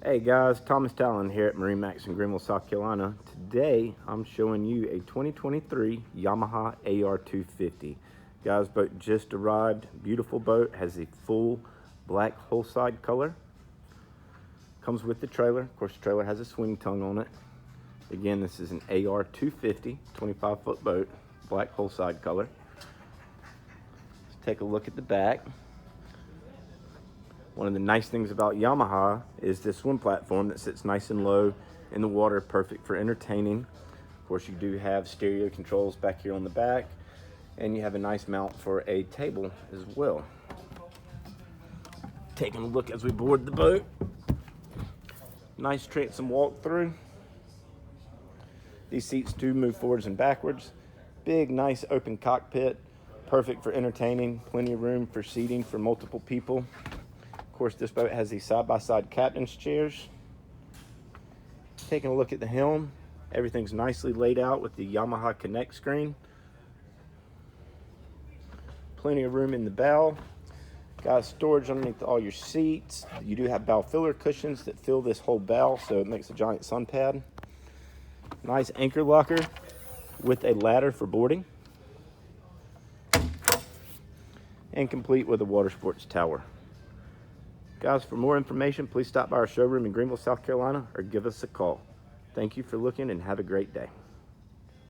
Hey guys, Thomas Talon here at MarineMax in Greenville, South Carolina. Today I'm showing you a 2023 Yamaha AR50. Guys, boat just arrived. Beautiful boat, has a full black hull side color. Comes with the trailer. Of course, the trailer has a swing tongue on it. Again, this is an AR250, 25-foot boat, black hull side color. Let's take a look at the back. One of the nice things about Yamaha is this swim platform that sits nice and low in the water, perfect for entertaining. Of course, you do have stereo controls back here on the back, and you have a nice mount for a table as well. Taking a look as we board the boat. Nice transom walk through. These seats do move forwards and backwards. Big, nice open cockpit, perfect for entertaining. Plenty of room for seating for multiple people. Of course, this boat has these side-by-side captain's chairs. Taking a look at the helm, everything's nicely laid out with the Yamaha Connect screen. Plenty of room in the bow. Got storage underneath all your seats. You do have bow filler cushions that fill this whole bow, so it makes a giant sun pad. Nice anchor locker with a ladder for boarding. And complete with a water sports tower. Guys, for more information, please stop by our showroom in Greenville, South Carolina, or give us a call. Thank you for looking and have a great day.